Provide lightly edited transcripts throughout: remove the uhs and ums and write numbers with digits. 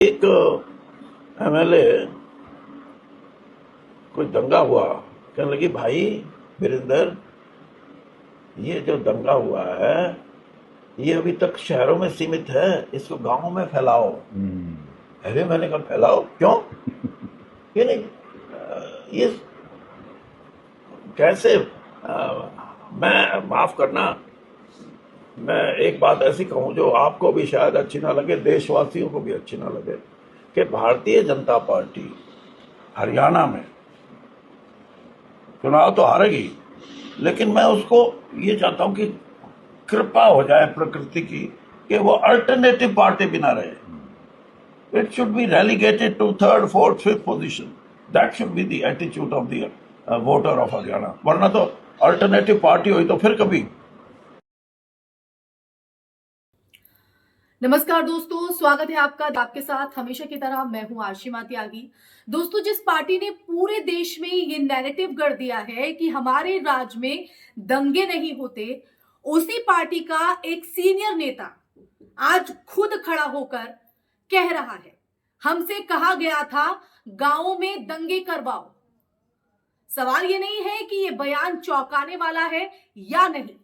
एक एमएलए कोई दंगा हुआ, कहने लगी भाई वीरेंद्र, ये जो दंगा हुआ है ये अभी तक शहरों में सीमित है, इसको गांवों में फैलाओ। अरे मैंने कहा फैलाओ क्यों? ये नहीं, ये कैसे? मैं माफ करना, मैं एक बात ऐसी कहूं जो आपको भी शायद अच्छी ना लगे, देशवासियों को भी अच्छी ना लगे, कि भारतीय जनता पार्टी हरियाणा में चुनाव तो हारेगी, लेकिन मैं उसको ये चाहता हूं कि कृपा हो जाए प्रकृति की कि वो अल्टरनेटिव पार्टी भी ना रहे। It should be relegated to third, fourth, fifth position. That should be the attitude of the voter of Haryana. वरना तो अल्टरनेटिव पार्टी हुई तो फिर कभी। नमस्कार दोस्तों, स्वागत है आपका। आपके साथ हमेशा की तरह मैं हूं आशिमा त्यागी। दोस्तों, जिस पार्टी ने पूरे देश में ये नैरेटिव गढ़ दिया है कि हमारे राज्य में दंगे नहीं होते, उसी पार्टी का एक सीनियर नेता आज खुद खड़ा होकर कह रहा है, हमसे कहा गया था गांवों में दंगे करवाओ। सवाल ये नहीं है कि ये बयान चौंकाने वाला है या नहीं,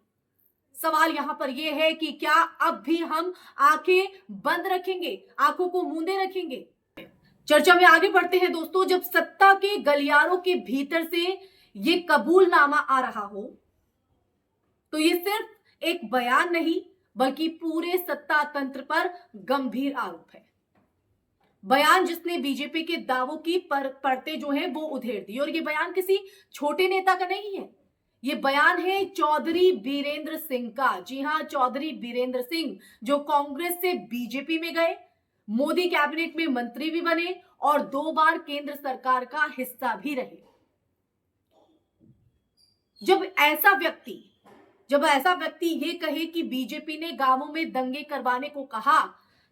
सवाल यहां पर यह है कि क्या अब भी हम आंखें बंद रखेंगे, आंखों को मूंदे रखेंगे। चर्चा में आगे बढ़ते हैं दोस्तों। जब सत्ता के गलियारों के भीतर से ये कबूलनामा आ रहा हो तो ये सिर्फ एक बयान नहीं बल्कि पूरे सत्ता तंत्र पर गंभीर आरोप है। बयान जिसने बीजेपी के दावों की परतें जो है वो उधेड़ दी, और ये बयान किसी छोटे नेता का नहीं है। ये बयान है चौधरी बीरेंद्र सिंह का। जी हां, चौधरी बीरेंद्र सिंह, जो कांग्रेस से बीजेपी में गए, मोदी कैबिनेट में मंत्री भी बने और 2 बार केंद्र सरकार का हिस्सा भी रहे। जब ऐसा व्यक्ति ये कहे कि बीजेपी ने गांवों में दंगे करवाने को कहा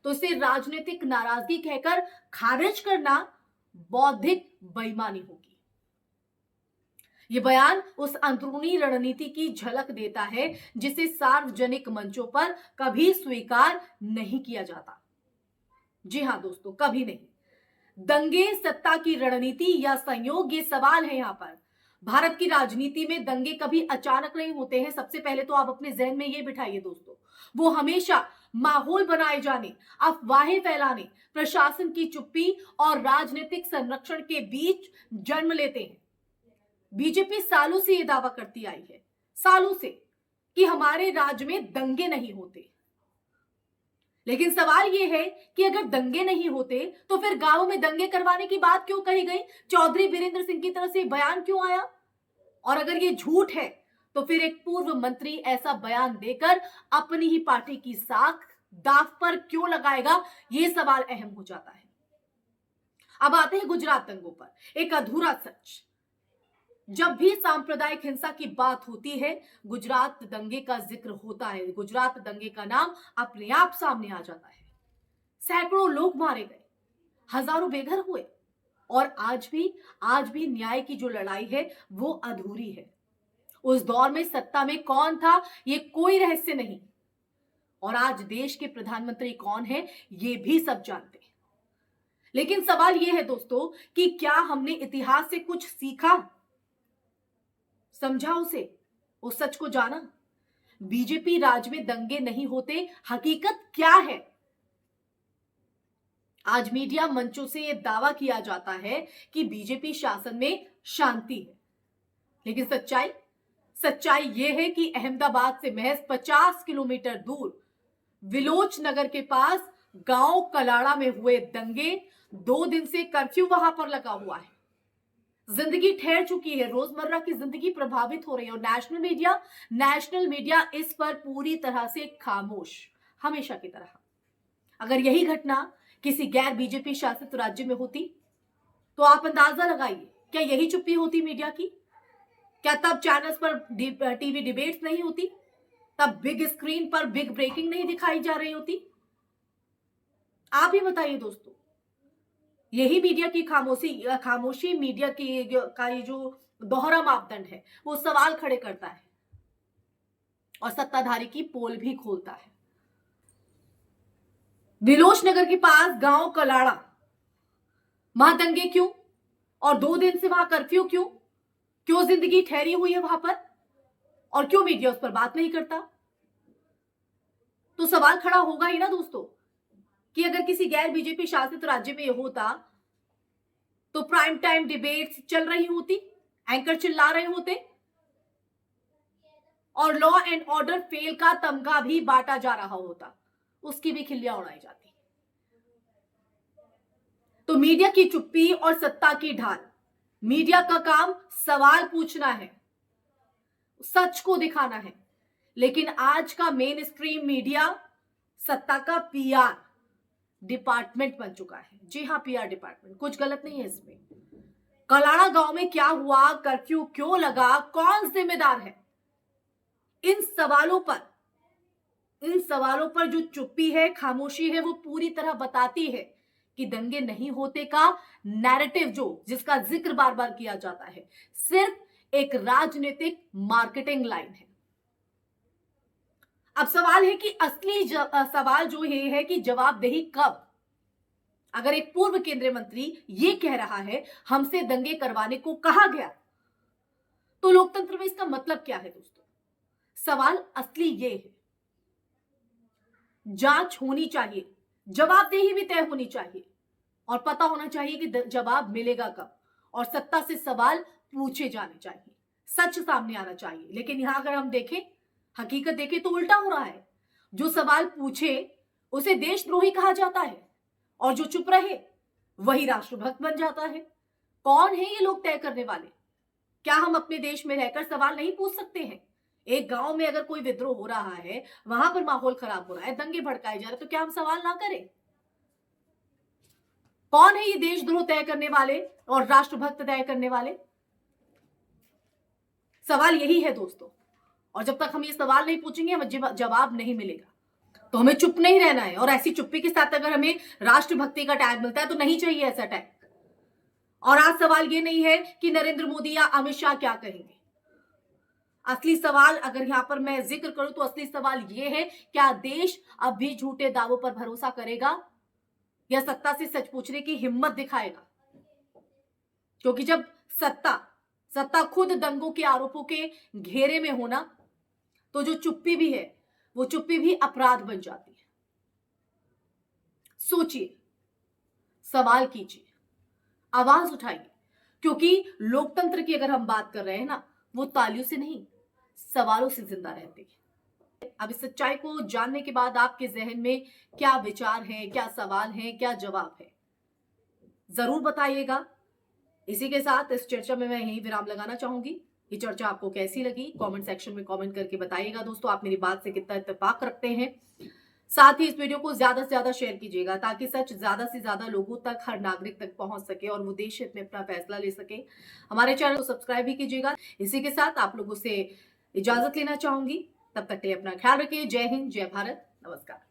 तो इसे राजनीतिक नाराजगी कहकर खारिज करना बौद्धिक बेईमानी होगी। यह बयान उस अंदरूनी रणनीति की झलक देता है जिसे सार्वजनिक मंचों पर कभी स्वीकार नहीं किया जाता। जी हां दोस्तों, कभी नहीं। दंगे सत्ता की रणनीति या संयोग, ये सवाल है यहां पर। भारत की राजनीति में दंगे कभी अचानक नहीं होते हैं। सबसे पहले तो आप अपने जहन में ये बिठाइए दोस्तों, वो हमेशा माहौल बनाए जाने, अफवाहें फैलाने, प्रशासन की चुप्पी और राजनीतिक संरक्षण के बीच जन्म लेते हैं। बीजेपी सालों से यह दावा करती आई है, सालों से, कि हमारे राज्य में दंगे नहीं होते। लेकिन सवाल यह है कि अगर दंगे नहीं होते तो फिर गांवों में दंगे करवाने की बात क्यों कही गई? चौधरी बीरेंद्र सिंह की तरफ से बयान क्यों आया? और अगर ये झूठ है तो फिर एक पूर्व मंत्री ऐसा बयान देकर अपनी ही पार्टी की साख दांव पर क्यों लगाएगा? ये सवाल अहम हो जाता है। अब आते हैं गुजरात दंगों पर, एक अधूरा सच। जब भी सांप्रदायिक हिंसा की बात होती है, गुजरात दंगे का जिक्र होता है, गुजरात दंगे का नाम अपने आप सामने आ जाता है। सैकड़ों लोग मारे गए, हजारों बेघर हुए, और आज भी न्याय की जो लड़ाई है वो अधूरी है। उस दौर में सत्ता में कौन था ये कोई रहस्य नहीं, और आज देश के प्रधानमंत्री कौन है ये भी सब जानते हैं। लेकिन सवाल यह है दोस्तों कि क्या हमने इतिहास से कुछ सीखा, समझा उस सच को जाना? बीजेपी राज में दंगे नहीं होते, हकीकत क्या है? आज मीडिया मंचों से यह दावा किया जाता है कि बीजेपी शासन में शांति है, लेकिन सच्चाई यह है कि अहमदाबाद से महज 50 किलोमीटर दूर विलोच नगर के पास गांव कलाड़ा में हुए दंगे, 2 दिन से कर्फ्यू वहां पर लगा हुआ है। जिंदगी ठहर चुकी है, रोजमर्रा की जिंदगी प्रभावित हो रही है, और नेशनल मीडिया इस पर पूरी तरह से खामोश, हमेशा की तरह। अगर यही घटना किसी गैर बीजेपी शासित राज्य में होती तो आप अंदाजा लगाइए, क्या यही चुप्पी होती मीडिया की? क्या तब चैनल्स पर टीवी डिबेट्स नहीं होती? तब बिग स्क्रीन पर बिग ब्रेकिंग नहीं दिखाई जा रही होती? आप ही बताइए दोस्तों। यही मीडिया की खामोशी मीडिया का ये जो दोहरा मापदंड है वो सवाल खड़े करता है और सत्ताधारी की पोल भी खोलता है। दिलोश नगर के पास गांव कलाड़ा, वहां दंगे क्यों और 2 दिन से वहां कर्फ्यू क्यों? क्यों जिंदगी ठहरी हुई है वहां पर और क्यों मीडिया उस पर बात नहीं करता? तो सवाल खड़ा होगा ही ना दोस्तों कि अगर किसी गैर बीजेपी शासित राज्य में यह होता तो प्राइम टाइम डिबेट्स चल रही होती, एंकर चिल्ला रहे होते और लॉ एंड ऑर्डर फेल का तमगा भी बांटा जा रहा होता, उसकी भी खिल्लियां उड़ाई जाती। तो मीडिया की चुप्पी और सत्ता की ढाल, मीडिया का काम सवाल पूछना है, सच को दिखाना है, लेकिन आज का मेन स्ट्रीम मीडिया सत्ता का पीआर डिपार्टमेंट बन चुका है। जी हां, पीआर डिपार्टमेंट, कुछ गलत नहीं है इसमें। कलाड़ा गांव में क्या हुआ, कर्फ्यू क्यों लगा, कौन जिम्मेदार है, इन सवालों पर जो चुप्पी है, खामोशी है, वो पूरी तरह बताती है कि दंगे नहीं होते का नैरेटिव जिसका जिक्र बार बार किया जाता है, सिर्फ एक राजनीतिक मार्केटिंग लाइन है। अब सवाल है कि असली सवाल जो ये है कि जवाबदेही कब? अगर एक पूर्व केंद्रीय मंत्री ये कह रहा है हमसे दंगे करवाने को कहा गया, तो लोकतंत्र में इसका मतलब क्या है दोस्तों? सवाल असली ये है, जांच होनी चाहिए, जवाबदेही भी तय होनी चाहिए और पता होना चाहिए कि जवाब मिलेगा कब, और सत्ता से सवाल पूछे जाने चाहिए, सच सामने आना चाहिए। लेकिन यहां अगर हम देखें, हकीकत देखें तो उल्टा हो रहा है। जो सवाल पूछे उसे देशद्रोही कहा जाता है और जो चुप रहे वही राष्ट्रभक्त बन जाता है। कौन है ये लोग तय करने वाले? क्या हम अपने देश में रहकर सवाल नहीं पूछ सकते हैं? एक गांव में अगर कोई विद्रोह हो रहा है, वहां पर माहौल खराब हो रहा है, दंगे भड़काए जा रहे, तो क्या हम सवाल ना करें? कौन है ये देशद्रोह तय करने वाले और राष्ट्रभक्त तय करने वाले? सवाल यही है दोस्तों, और जब तक हम ये सवाल नहीं पूछेंगे हमें जवाब नहीं मिलेगा। तो हमें चुप नहीं रहना है, और ऐसी चुप्पी के साथ अगर हमें राष्ट्रभक्ति का टैग मिलता है तो नहीं चाहिए ऐसा टैग। और आज सवाल ये नहीं है कि नरेंद्र मोदी या अमित शाह क्या कहेंगे। असली सवाल अगर यहां पर मैं जिक्र करूं तो असली सवाल ये है, क्या देश अब भी झूठे दावों पर भरोसा करेगा या सत्ता से सच पूछने की हिम्मत दिखाएगा? क्योंकि जब सत्ता खुद दंगों के आरोपों के घेरे में होना, तो जो चुप्पी भी है वो चुप्पी भी अपराध बन जाती है। सोचिए, सवाल कीजिए, आवाज उठाइए, क्योंकि लोकतंत्र की अगर हम बात कर रहे हैं ना, वो तालियों से नहीं, सवालों से जिंदा रहती है। अब इस सच्चाई को जानने के बाद आपके जहन में क्या विचार है, क्या सवाल है, क्या जवाब है, जरूर बताइएगा। इसी के साथ इस चर्चा में मैं यही विराम लगाना चाहूंगी। ये चर्चा आपको कैसी लगी कमेंट सेक्शन में कमेंट करके बताइएगा दोस्तों। आप मेरी बात से कितना इत्तेफाक रखते हैं। साथ ही इस वीडियो को ज्यादा से ज्यादा शेयर कीजिएगा ताकि सच ज्यादा से ज्यादा लोगों तक, हर नागरिक तक पहुंच सके और वो देश हित में अपना फैसला ले सके। हमारे चैनल को सब्सक्राइब भी कीजिएगा। इसी के साथ आप लोगों से इजाजत लेना चाहूंगी। तब तक के लिए अपना ख्याल रखिए। जय हिंद, जय भारत, नमस्कार।